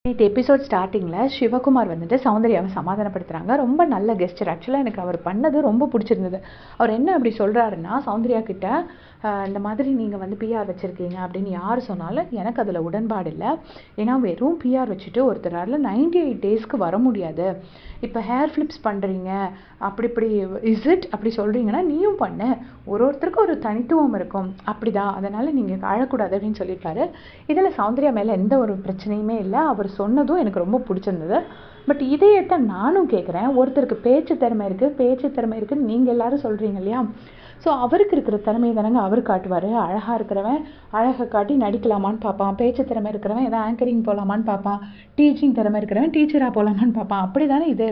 நேற்று எபிசோட் ஸ்டார்டிங்கில் சிவகுமார் வந்துட்டு சௌந்தர்யாவை சமாதானப்படுத்துகிறாங்க. ரொம்ப நல்ல கெஸ்டர். ஆக்சுவலாக எனக்கு அவர் பண்ணது ரொம்ப பிடிச்சிருந்தது. அவர் என்ன அப்படி சொல்கிறாருன்னா, சௌந்தர்யா கிட்ட இந்த மாதிரி நீங்கள் வந்து பிஆர் வச்சுருக்கீங்க அப்படின்னு யார் சொன்னாலும் எனக்கு அதில் உடன்பாடு இல்லை. ஏன்னா வெறும் பிஆர் வச்சுட்டு ஒருத்தரால் 98 டேஸ்க்கு வர முடியாது. இப்போ ஹேர் ஃப்ளிப்ஸ் பண்ணுறீங்க, அப்படி இப்படி இட் அப்படி சொல்கிறீங்கன்னா நீயும் பண்ணு, ஒருத்தருக்கும் ஒரு தனித்துவம் இருக்கும், அப்படிதான், அதனால் நீங்கள் அழக்கூடாது அப்படின்னு சொல்லியிருக்காரு. இதில் சௌந்தர்யா மேலே எந்த ஒரு பிரச்சனையுமே இல்லை. அவர் சொன்னதும் எனக்கு ரொம்ப பிடிச்சிருந்தது. பட் இதையத்தான் நானும் கேட்குறேன். ஒருத்தருக்கு பேச்சு திறமை இருக்குதுன்னு நீங்கள் எல்லாரும் சொல்கிறீங்க இல்லையா? ஸோ அவருக்கு இருக்கிற திறமையை தானங்க அவர் காட்டுவார். அழகாக இருக்கிறவன் அழகை காட்டி நடிக்கலாமான்னு பார்ப்பான், பேச்சு திறமை இருக்கிறவன் எதாவது ஆங்கரிங் போகலாமான்னு பார்ப்பான், டீச்சிங் திறமை இருக்கிறவன் டீச்சராக போகலாமான்னு பார்ப்பான். அப்படி தானே இது.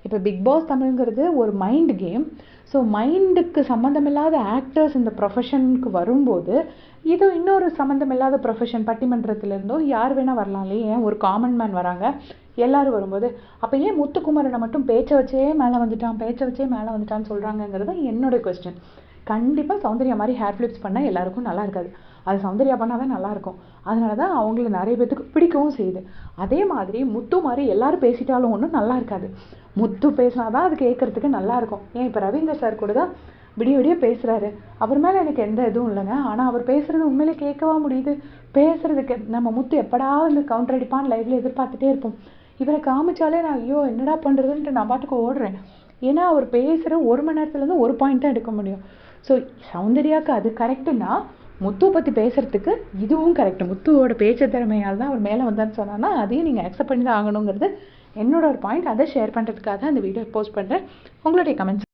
இப்போ பிக் பாஸ் தமிழ்ங்கிறது ஒரு மைண்ட் கேம். ஸோ மைண்டுக்கு சம்மந்தமில்லாத ஆக்டர்ஸ் இந்த ப்ரொஃபஷனுக்கு வரும்போது இது இன்னொரு சம்மந்தமில்லாத ப்ரொஃபஷன், பட்டிமன்றத்திலேருந்தோ யார் வேணால் வரலாம் இல்லையே? ஏன் ஒரு காமன் மேன் வராங்க, எல்லோரும் வரும்போது அப்போ ஏன் முத்துக்குமரனை மட்டும் பேச்சை வச்சே மேலே வந்துட்டான்னு சொல்கிறாங்கங்கிறது என்னோட கொஸ்டின். கண்டிப்பாக சௌந்தர்யா மாதிரி ஹேர் ஃப்ளிப்ஸ் பண்ணால் எல்லாருக்கும் நல்லா இருக்காது. அது சௌந்தர்யா பண்ணால் தான் நல்லாயிருக்கும். அதனால தான் அவங்கள நிறைய பேத்துக்கு பிடிக்கவும் செய்யுது. அதே மாதிரி முத்து மாதிரி எல்லாரும் பேசிட்டாலும் ஒன்றும் நல்லா இருக்காது. முத்து பேசினா தான் அது கேட்குறதுக்கு நல்லாயிருக்கும். ஏன் இப்போ ரவீந்தர் சார் கூட தான் விடிய பேசுகிறாரு. அவர் மேலே எனக்கு எந்த இதுவும் இல்லைங்க. ஆனால் அவர் பேசுகிறது உண்மையிலே கேட்கவா முடியுது? பேசுகிறதுக்கு நம்ம முத்து எப்படா வந்து கவுண்டர் அடிப்பான்னு லைவ்ல எதிர்பார்த்துட்டே இருப்போம். இவரை காமிச்சாலே நான் ஐயோ என்னடா பண்ணுறதுன்ட்டு நான் பாட்டுக்கு ஓடுறேன். ஏன்னா அவர் பேசுகிற 1 மணி நேரத்துலேருந்து ஒரு பாயிண்ட் தான் எடுக்க முடியும். ஸோ சௌந்தர்யாவுக்கு அது கரெக்டுன்னா முத்துவை பற்றி பேசுகிறதுக்கு இதுவும் கரெக்டு. முத்துவோட பேச்சு திறமையால் தான் அவர் மேலே வந்தான்னு சொன்னான்னா அதையும் நீங்கள் அக்செப்ட் பண்ணி தான் ஆகணுங்கிறது என்னோட ஒரு பாயிண்ட். அதை ஷேர் பண்ணுறதுக்காக அந்த வீடியோ போஸ்ட் பண்ணுறேன். உங்களுடைய கமெண்ட்ஸ்